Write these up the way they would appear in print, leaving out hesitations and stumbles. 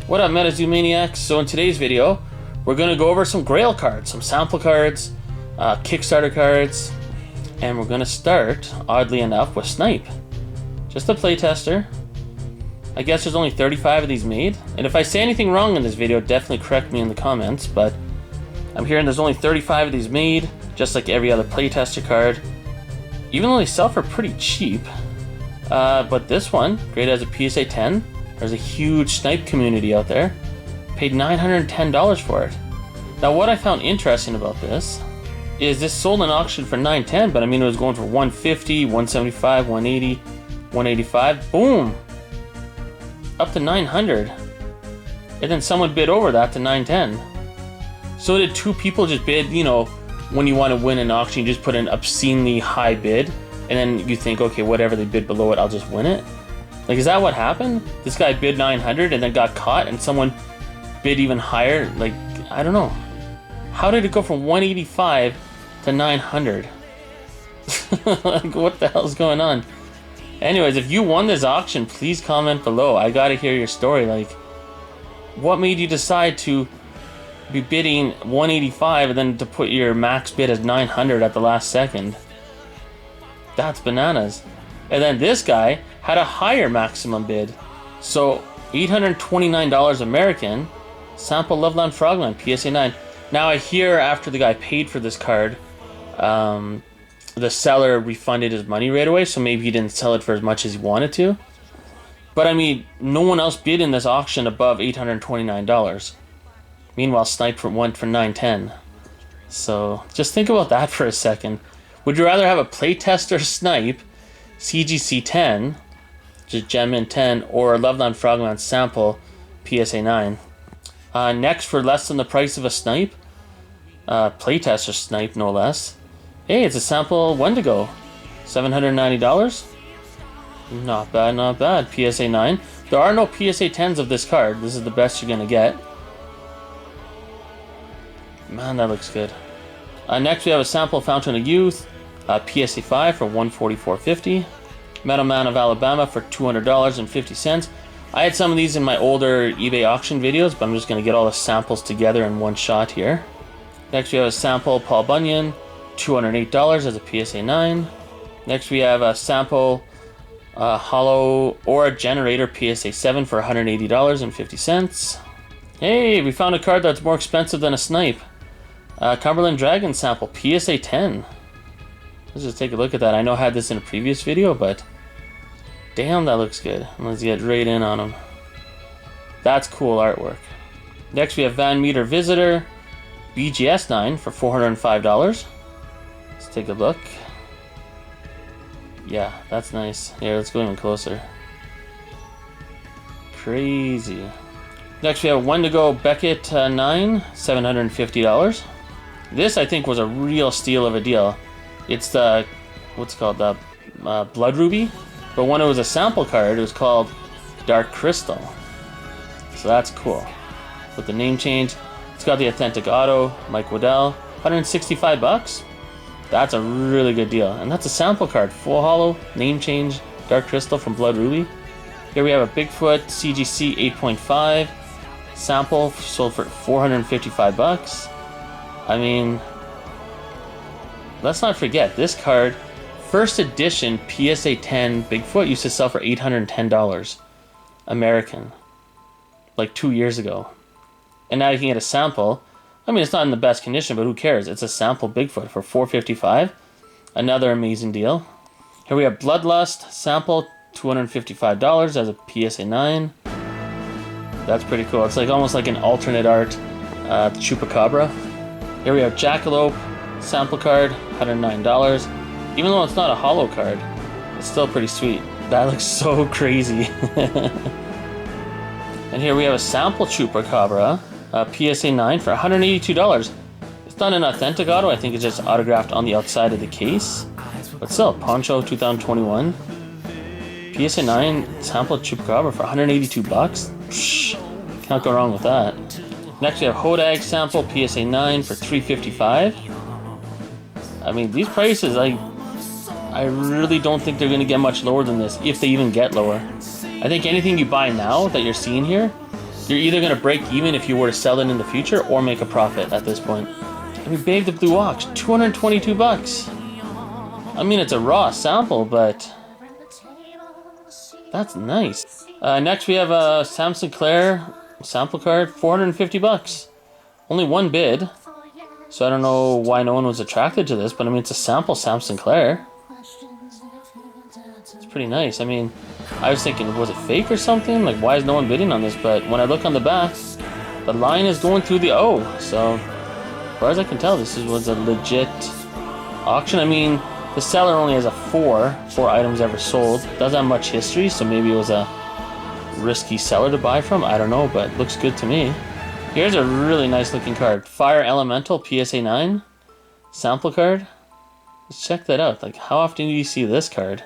What up, MetaZoo Maniacs? So in today's video, we're going to go over some Grail cards, some sample cards, Kickstarter cards, and we're going to start, oddly enough, with Snipe. Just a playtester. I guess there's only 35 of these made, and if I say anything wrong in this video, definitely correct me in the comments, but I'm hearing there's only 35 of these made, just like every other playtester card, even though they sell for pretty cheap. But this one, great as a PSA 10, there's a huge Snipe community out there, paid $910 for it. Now what I found interesting about this is this sold in auction for $910, but I mean it was going for $150, $175, $180, $185, boom! Up to $900. And then someone bid over that to $910. So did two people just bid, you know, when you want to win an auction, you just put an obscenely high bid, and then you think, okay, whatever they bid below it, I'll just win it? Like, is that what happened? This guy bid 900 and then got caught, and someone bid even higher? Like, I don't know. How did it go from 185 to 900? Like, what the hell's going on? Anyways, if you won this auction, please comment below. I gotta hear your story. Like, what made you decide to be bidding 185 and then to put your max bid as 900 at the last second? That's bananas. And then this guy had a higher maximum bid. So $829 American, sample Loveland Frogman, PSA 9. Now I hear after the guy paid for this card, the seller refunded his money right away, so maybe he didn't sell it for as much as he wanted to. But I mean, no one else bid in this auction above $829. Meanwhile, Snipe went for $910. So just think about that for a second. Would you rather have a playtester Snipe CGC 10, just Gem in 10, or a Loveland Frogman sample PSA 9? Next, for less than the price of a Snipe, playtester Snipe no less. Hey, it's a sample Wendigo, $790. Not bad, not bad. PSA 9. There are no PSA 10s of this card. This is the best you're gonna get. Man, that looks good. Next, we have a sample Fountain of Youth, PSA 5 for $144.50. Metal Man of Alabama for $200.50. I had some of these in my older eBay auction videos, but I'm just going to get all the samples together in one shot here. Next, we have a sample Paul Bunyan, $208 as a PSA 9. Next, we have a sample Hollow Aura Generator PSA 7 for $180.50. Hey, we found a card that's more expensive than a Snipe. Cumberland Dragon sample PSA 10. Let's just take a look at that. I know I had this in a previous video, but damn, that looks good. Let's get right in on them. That's cool artwork. Next, we have Van Meter Visitor BGS 9 for $405. Let's take a look. Yeah, that's nice. Here, let's go even closer. Crazy. Next, we have Wendigo Beckett 9, $750. This, I think, was a real steal of a deal. It's the, what's it called, the Blood Ruby, but when it was a sample card, it was called Dark Crystal. So that's cool. With the name change, it's got the authentic auto, Mike Waddell, 165 bucks. That's a really good deal, and that's a sample card, full hollow, name change, Dark Crystal from Blood Ruby. Here we have a Bigfoot CGC 8.5 sample, sold for 455 bucks. I mean, let's not forget, this card, first edition PSA 10 Bigfoot used to sell for $810 American, like 2 years ago. And now you can get a sample. I mean, it's not in the best condition, but who cares? It's a sample Bigfoot for $455. Another amazing deal. Here we have Bloodlust sample, $255 as a PSA 9. That's pretty cool. It's like almost like an alternate art Chupacabra. Here we have Jackalope sample card, $109. Even though it's not a hollow card, it's still pretty sweet. That looks so crazy. And here we have a sample Chupacabra, PSA 9 for $182. It's not an authentic auto, I think it's just autographed on the outside of the case. But still, Poncho 2021. PSA 9 sample Chupacabra for 182 bucks. Psh, can't go wrong with that. Next we have Hodag sample PSA 9 for $355. I mean, these prices, I really don't think they're going to get much lower than this, if they even get lower. I think anything you buy now that you're seeing here You're either going to break even if you were to sell it in the future or make a profit at this point. I mean, Babe the Blue Ox, 222 bucks. I mean, it's a raw sample, but that's nice. Next we have a Sam Sinclair sample card, 450 bucks. Only one bid, so I don't know why no one was attracted to this, but I mean, it's a sample Sam Sinclair. It's pretty nice. I mean, I was thinking, was it fake or something? Like, why is no one bidding on this? But when I look on the back, the line is going through the O. So, as far as I can tell, this was a legit auction. I mean, the seller only has a four items ever sold. Doesn't have much history, so maybe it was a risky seller to buy from. I don't know, but it looks good to me. Here's a really nice looking card. Fire Elemental PSA 9 sample card. Let's check that out. Like, how often do you see this card?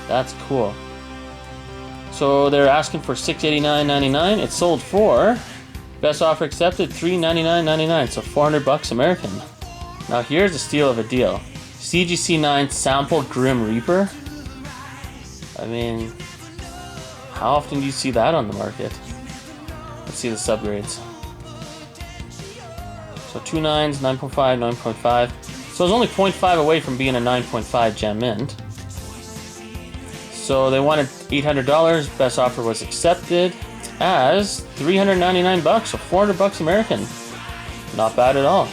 That's cool. So they're asking for $689.99. It sold for, best offer accepted, $399.99. So 400 bucks American. Now here's a steal of a deal. CGC 9 sample Grim Reaper. I mean, how often do you see that on the market? Let's see the subgrades. So 2 9s, 9.5, 9.5. So it's only 0.5 away from being a 9.5 gem mint. So they wanted $800. Best offer was accepted as $399 bucks, so 400 bucks American. Not bad at all.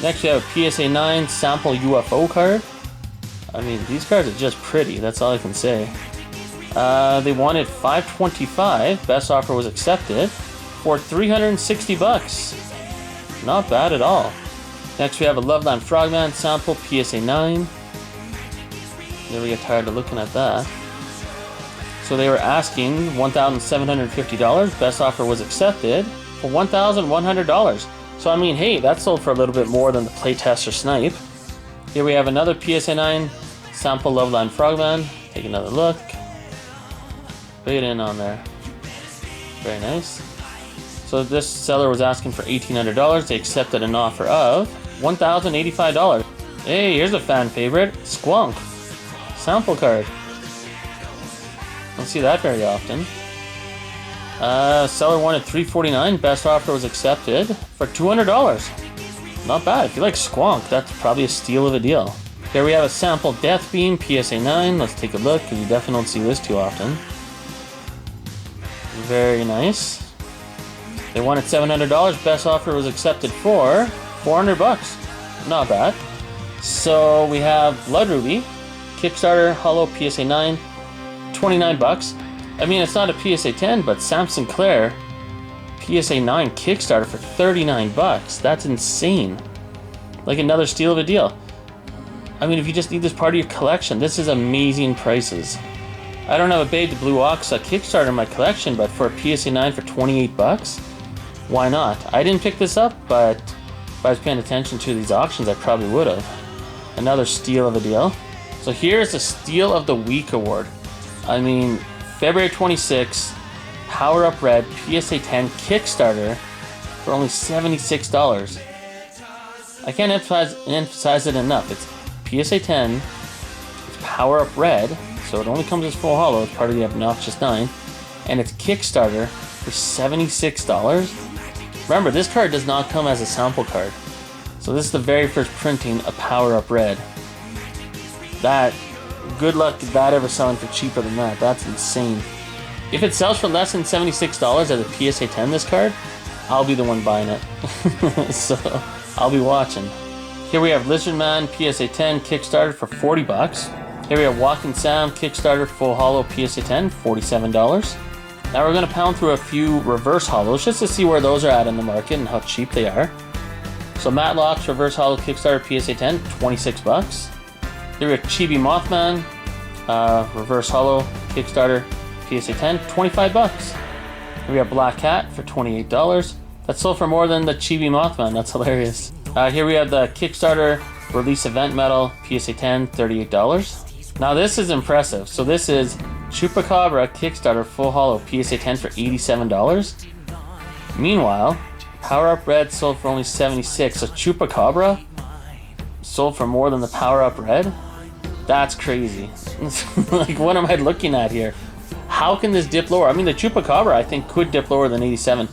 Next we have a PSA 9 sample UFO card. I mean, these cards are just pretty. That's all I can say. They wanted $525. Best offer was accepted for 360 bucks. Not bad at all. Next we have a Loveland Frogman sample PSA 9. Never get tired of looking at that. So they were asking $1,750. Best offer was accepted for $1,100. So I mean, hey, that sold for a little bit more than the playtest or snipe. Here we have another PSA 9 sample Loveland Frogman. Take another look. Put it in on there. Very nice. So this seller was asking for $1,800. They accepted an offer of $1,085. Hey, here's a fan favorite, Squonk sample card. Don't see that very often. Seller wanted $349. Best offer was accepted for $200. Not bad. If you like Squonk, that's probably a steal of a deal. Here we have a sample Death Beam PSA 9. Let's take a look, because you definitely don't see this too often. Very nice. They wanted $700. Best offer was accepted for 400 bucks. Not bad. So we have Blood Ruby Kickstarter Hollow PSA 9, 29 bucks. I mean, it's not a PSA 10, but Sam Sinclair PSA 9 Kickstarter for 39 bucks. That's insane. Like another steal of a deal. I mean, if you just need this part of your collection, this is amazing prices. I don't have a Babe the Blue Ox Kickstarter in my collection, but for a PSA 9 for 28 bucks, why not? I didn't pick this up, but if I was paying attention to these auctions, I probably would have. Another steal of a deal. So here's the Steal of the Week award. I mean, February 26th, Power Up Red PSA 10 Kickstarter for only $76. I can't emphasize it enough. It's PSA 10, it's Power Up Red, so it only comes as full hollow, it's part of the obnoxious 9, and it's Kickstarter for $76. Remember, this card does not come as a sample card. So this is the very first printing of Power Up Red. That, good luck to that ever selling for cheaper than that. That's insane. If it sells for less than $76 as a PSA 10, this card, I'll be the one buying it. So, I'll be watching. Here we have Lizardman PSA 10 Kickstarter for 40 bucks. Here we have Walking Sam Kickstarter Full Hollow PSA 10, $47. Now we're going to pound through a few reverse hollows just to see where those are at in the market and how cheap they are. So Matlock's Reverse Hollow Kickstarter PSA 10, 26 bucks. Here we have Chibi Mothman Reverse Hollow Kickstarter PSA 10, 25 bucks. Here we have Black Cat for $28. That sold for more than the Chibi Mothman. That's hilarious. Here we have the Kickstarter Release Event Medal PSA 10, $38. Now this is impressive. So this is Chupacabra Kickstarter Full Hollow PSA 10 for $87. Meanwhile, Power Up Red sold for only $76. So Chupacabra sold for more than the Power Up Red? That's crazy. Like, what am I looking at here? how can this dip lower? I mean, the Chupacabra, I think, could dip lower than 87.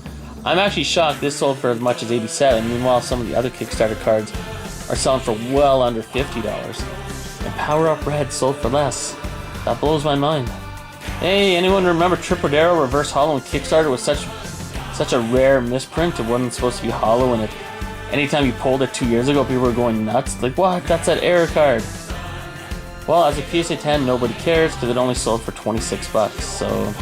I'm actually shocked this sold for as much as 87. Meanwhile, some of the other Kickstarter cards are selling for well under $50. And Power Up Red sold for less. That blows my mind. Hey, anyone remember Tripodero Reverse Hollow on Kickstarter was such a rare misprint? It wasn't supposed to be hollow, and anytime you pulled it 2 years ago, people were going nuts. Like, what? That's that error card. Well, as a PSA 10, nobody cares because it only sold for 26 bucks. So,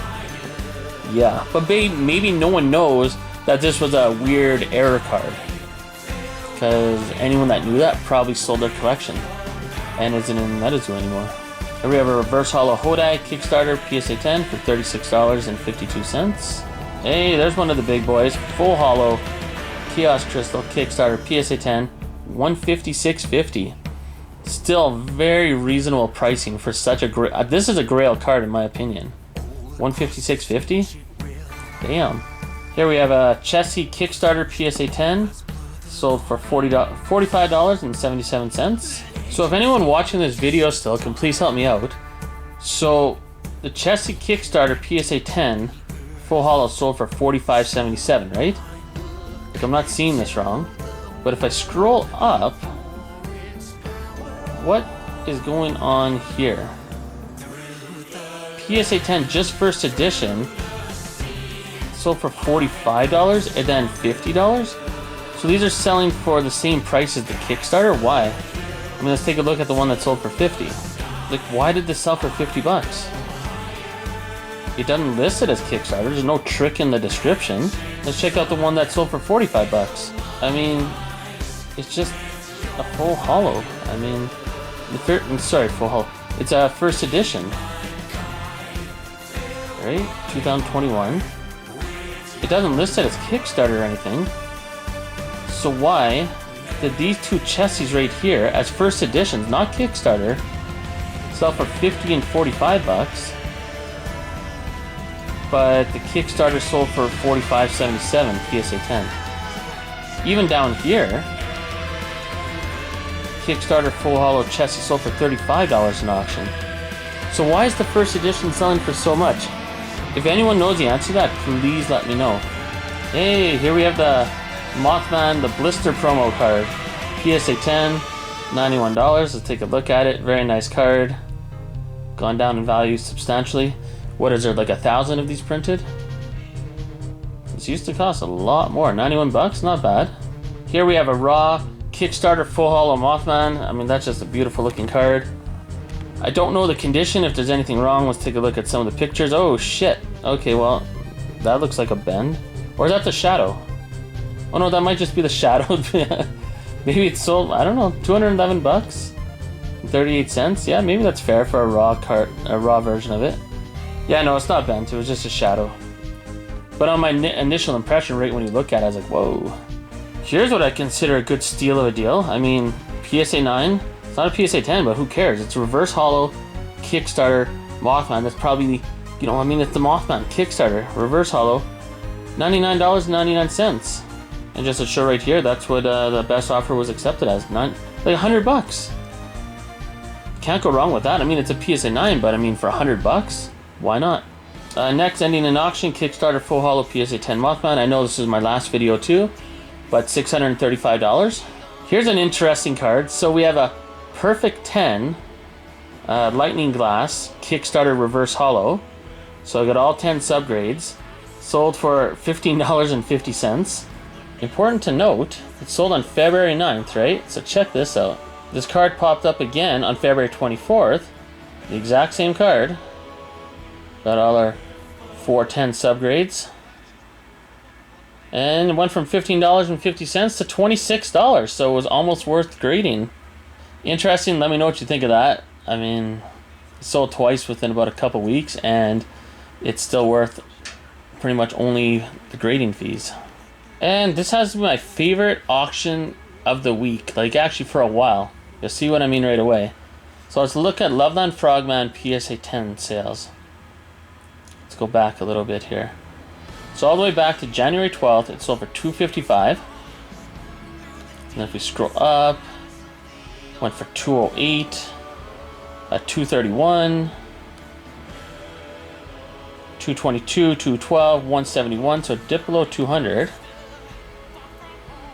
yeah. But maybe no one knows that this was a weird error card, because anyone that knew that probably sold their collection and isn't in MetaZoo anymore. Here we have a Reverse Hollow Hodai Kickstarter PSA 10 for $36.52. Hey, there's one of the big boys. Full Hollow Chaos Crystal Kickstarter PSA 10, $156.50. Still very reasonable pricing for such a great. This is a Grail card in my opinion. $156.50. Damn. Here we have a Chessie Kickstarter PSA 10, sold for $45.77. So if anyone watching this video still can please help me out. So the Chessie Kickstarter PSA 10 full hollow sold for $45.77, right? Like, I'm not seeing this wrong. But if I scroll up, what is going on here? PSA 10 just first edition sold for $45 and then $50. So these are selling for the same price as the Kickstarter. Why? I mean, let's take a look at the one that sold for $50. Like, why did this sell for $50? It doesn't list it as Kickstarter. There's no trick in the description. Let's check out the one that sold for $45. I mean, it's just a full hollow. I mean, full hollow. It's a first edition, right? 2021. It doesn't list it as Kickstarter or anything. So why did these two Chessies right here, as first editions, not Kickstarter, sell for $50 and $45, but the Kickstarter sold for $45.77 PSA 10? Even down here, Kickstarter full hollow Chessie sold for $35 in auction. So why is the first edition selling for so much? If anyone knows the answer to that, please let me know. Hey, here we have the Mothman, the Blister promo card. PSA 10, $91. Let's take a look at it. Very nice card. Gone down in value substantially. What is there, like 1,000 of these printed? This used to cost a lot more. 91 bucks, not bad. Here we have a raw Kickstarter full hollow Mothman. I mean, that's just a beautiful looking card. I don't know the condition, if there's anything wrong. Let's take a look at some of the pictures. Oh shit. Okay, well, that looks like a bend. Or is that the shadow? Oh no, that might just be the shadow. Maybe it's sold, I don't know, 211 bucks? 38 cents? Yeah, maybe that's fair for a raw version of it. Yeah, no, it's not bent. It was just a shadow. But on my initial impression rate when you look at it, I was like, whoa. Here's what I consider a good steal of a deal. I mean, PSA 9. It's not a PSA 10, but who cares? It's a reverse hollow Kickstarter Mothman. That's probably, you know, I mean, it's the Mothman Kickstarter reverse hollow, $99.99. And just to show right here, that's what the best offer was accepted as. Like $100. Can't go wrong with that. I mean, it's a PSA 9, but I mean, for $100, why not? Next, ending in auction, Kickstarter full hollow PSA 10 Mothman. I know this is my last video too, but $635. Here's an interesting card. So we have a Perfect 10 Lightning Glass Kickstarter Reverse Hollow. So I got all 10 subgrades. Sold for $15.50. Important to note, it sold on February 9th, right? So check this out. This card popped up again on February 24th. The exact same card. Got all our 410 subgrades. And it went from $15.50 to $26. So it was almost worth grading. Interesting, let me know what you think of that. I mean, it sold twice within about a couple weeks, and it's still worth pretty much only the grading fees. And this has been my favorite auction of the week, like actually for a while. You'll see what I mean right away. So let's look at Loveland Frogman PSA 10 sales. Let's go back a little bit here. So all the way back to January 12th, it sold for $255. And if we scroll up, went for $208, at $231, 222, 212, 171, so dip below 200.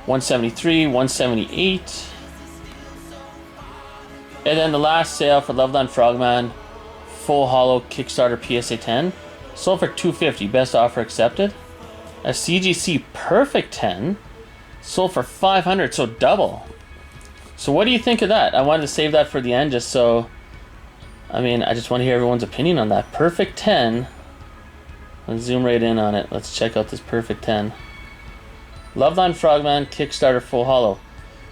173, 178. And then the last sale for Loveline Frogman Full Hollow Kickstarter PSA 10 sold for 250, best offer accepted. A CGC Perfect 10 sold for 500, so double. So what do you think of that? I wanted to save that for the end just so, I mean, I just want to hear everyone's opinion on that. Perfect 10. Let's zoom right in on it. Let's check out this Perfect 10. Loveline Frogman Kickstarter Full Hollow.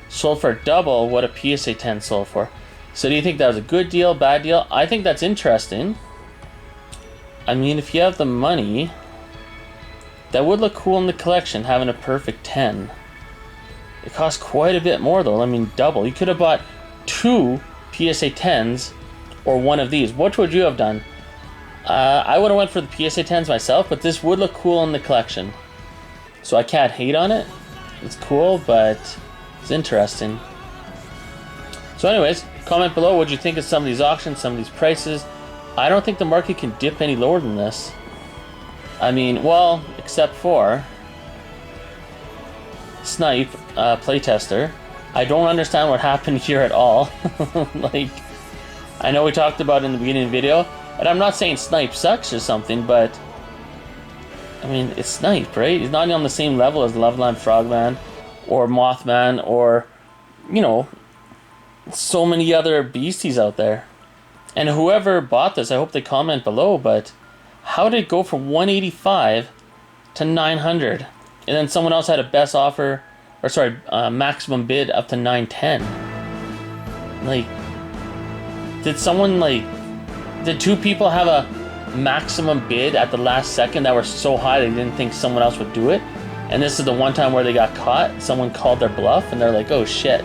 Sold for double what a PSA 10 sold for. So do you think that was a good deal, bad deal? I think that's interesting. I mean, if you have the money, that would look cool in the collection, having a Perfect 10. It costs quite a bit more though. I mean, double. You could have bought 2 PSA 10s or one of these. What would you have done? I would have went for the PSA 10s myself, but this would look cool in the collection. So I can't hate on it. It's cool, but it's interesting. So anyways, comment below what you think of some of these auctions, some of these prices. I don't think the market can dip any lower than this. I mean, well, except for Snipe, playtester. I don't understand what happened here at all. Like, I know we talked about it in the beginning of the video, and I'm not saying Snipe sucks or something, but I mean, it's Snipe, right? He's not on the same level as Loveline Frogman or Mothman or, you know, so many other beasties out there. And whoever bought this, I hope they comment below, but how did it go from 185 to 900? And then someone else had a best offer, or sorry, maximum bid up to 910. Like, did 2 people have a maximum bid at the last second that were so high they didn't think someone else would do it? And this is the one time where they got caught. Someone called their bluff and they're like, oh shit,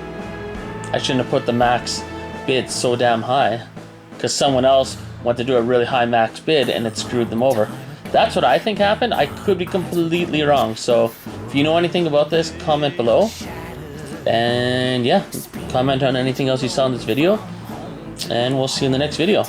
I shouldn't have put the max bid so damn high, because someone else went to do a really high max bid and it screwed them over. That's what I think happened. I could be completely wrong. So if you know anything about this, comment below. And yeah, comment on anything else you saw in this video. And we'll see you in the next video.